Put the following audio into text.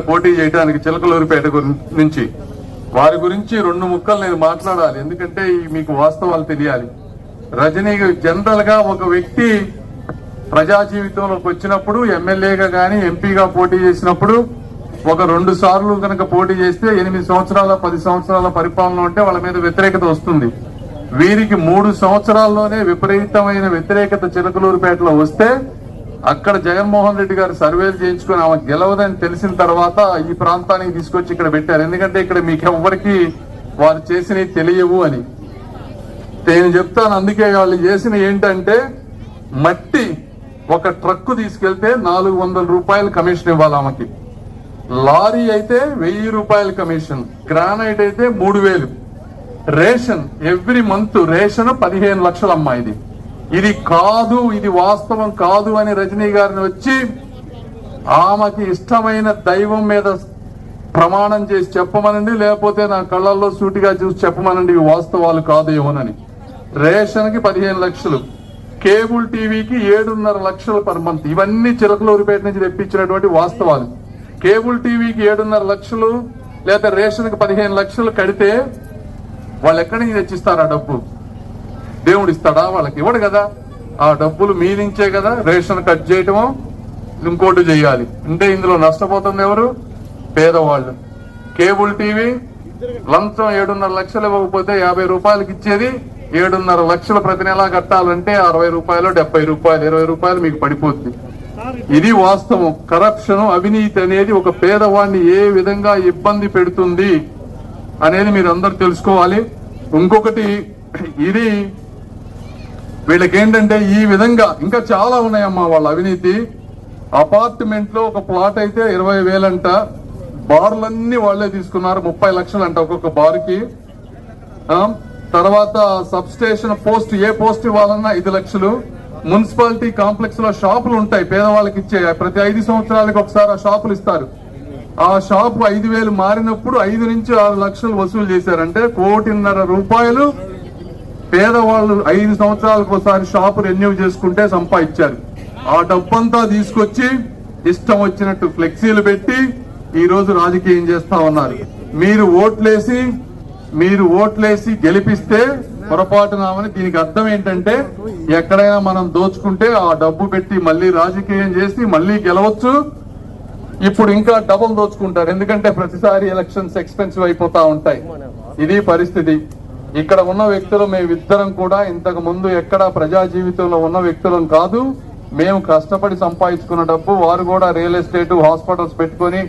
పోటీ చేయడానికి చిలకలూరిపేట నుంచి వారి గురించి 2 ముక్కలు నేను మాట్లాడాలి. ఎందుకంటే మీకు వాస్తవాలు తెలియాలి. రజనీ జనరల్ గా ఒక వ్యక్తి ప్రజా జీవితంలోకి వచ్చినప్పుడు ఎమ్మెల్యేగా గాని ఎంపీగా పోటీ చేసినప్పుడు ఒక 2 సార్లు కనుక పోటీ చేస్తే 8 సంవత్సరాల 10 సంవత్సరాల పరిపాలన ఉంటే వాళ్ళ మీద వ్యతిరేకత వస్తుంది. వీరికి 3 సంవత్సరాల్లోనే విపరీతమైన వ్యతిరేకత చిలకలూరిపేటలో వస్తే అక్కడ జగన్మోహన్ రెడ్డి గారు సర్వేలు చేయించుకుని ఆమె గెలవదని తెలిసిన తర్వాత ఈ ప్రాంతానికి తీసుకొచ్చి ఇక్కడ పెట్టారు. ఎందుకంటే ఇక్కడ మీకు ఎవ్వరికి వారు చేసినవి తెలియవు అని నేను చెప్తాను. అందుకే వాళ్ళు చేసిన ఏంటంటే మట్టి ఒక ట్రక్కు తీసుకెళ్తే 400 రూపాయలు కమిషన్ ఇవ్వాలి ఆమెకి. లారీ అయితే 1000 రూపాయల కమిషన్, గ్రానైట్ అయితే 3000. Ration every month ration 15 లక్షలమ్మా. ఇది కాదు, ఇది వాస్తవం కాదు అని రజనీ గారిని వచ్చి ఆమెకి ఇష్టమైన దైవం మీద ప్రమాణం చేసి చెప్పమనండి, లేకపోతే నా కళ్ళల్లో సూటిగా చూసి చెప్పమనండి ఇవి వాస్తవాలు కాదు ఏమోనని. రేషన్ కి 15 లక్షలు, కేబుల్ టీవీకి 7.5 లక్షలు పర్ మంత్. ఇవన్నీ చిలకలూరిపేట నుంచి తెప్పించినటువంటి వాస్తవాలు. కేబుల్ టీవీకి 7.5 లక్షలు లేదా రేషన్ కి 15 లక్షలు కడితే వాళ్ళు ఎక్కడి నుంచి తెచ్చిస్తారు ఆ డబ్బు? దేవుడు ఇస్తాడా? వాళ్ళకి ఇవ్వడు కదా. ఆ డబ్బులు మీ నుంచే కదా రేషన్ కట్ చేయటమో ఇంకోటి చేయాలి. అంటే ఇందులో నష్టపోతుంది ఎవరు? పేదవాళ్ళు. కేబుల్ టీవీ లంచం 7.5 లక్షలు ఇవ్వకపోతే 50 రూపాయలకి ఇచ్చేది 7.5 లక్షలు ప్రతి నెలా కట్టాలంటే 60 రూపాయలు 70 రూపాయలు 20 రూపాయలు మీకు పడిపోతుంది. ఇది వాస్తవం. కరప్షన్, అవినీతి అనేది ఒక పేదవాడిని ఏ విధంగా ఇబ్బంది పెడుతుంది అనేది మీరు అందరూ తెలుసుకోవాలి. ఇంకొకటి, ఇది వీళ్ళకేంటంటే ఈ విధంగా ఇంకా చాలా ఉన్నాయమ్మా వాళ్ళ అవినీతి. అపార్ట్మెంట్ లో ఒక ప్లాట్ అయితే 20,000 అంట. బార్లన్నీ వాళ్లే తీసుకున్నారు, 30 లక్షలు అంట ఒక్కొక్క బార్కి. తర్వాత సబ్ స్టేషన్ పోస్ట్, ఏ పోస్ట్ ఇవ్వాలన్నా 5 లక్షలు. మున్సిపాలిటీ కాంప్లెక్స్ లో షాపులు ఉంటాయి పేదవాళ్ళకి ఇచ్చే, ప్రతి 5 సంవత్సరాలకు ఒకసారి ఆ షాపులు ఇస్తారు. ఆ షాపు 5,000 మారినప్పుడు 5 నుంచి 6 లక్షలు వసూలు చేశారంటే 1,50,00,000 రూపాయలు పేదవాళ్ళు 5 సంవత్సరాలకు ఒకసారి షాపు రెన్యూ చేసుకుంటే సంపాదించారు. ఆ డబ్బంతా తీసుకొచ్చి ఇష్టం వచ్చినట్టు ఫ్లెక్సీలు పెట్టి ఈ రోజు రాజకీయం చేస్తా ఉన్నారు. మీరు ఓట్లేసి గెలిపిస్తే పొరపాటునామని. దీనికి అర్థం ఏంటంటే ఎక్కడైనా మనం దోచుకుంటే ఆ డబ్బు పెట్టి మళ్ళీ రాజకీయం చేసి మళ్ళీ గెలవచ్చు. ఇప్పుడు ఇంకా డబుల్ దోచుకుంటారు, ఎందుకంటే ప్రతిసారి ఎలక్షన్స్ ఎక్స్పెన్సివ్ అయిపోతా ఉంటాయి. ఇది పరిస్థితి. ఇక్కడ ఉన్న వ్యక్తులు మేమిద్దరం కూడా ఇంతకు ముందు ఎక్కడ ప్రజా జీవితంలో ఉన్న వ్యక్తులం కాదు. మేము కష్టపడి సంపాదించుకున్న డబ్బు, వారు కూడా రియల్ ఎస్టేట్ హాస్పిటల్స్ పెట్టుకుని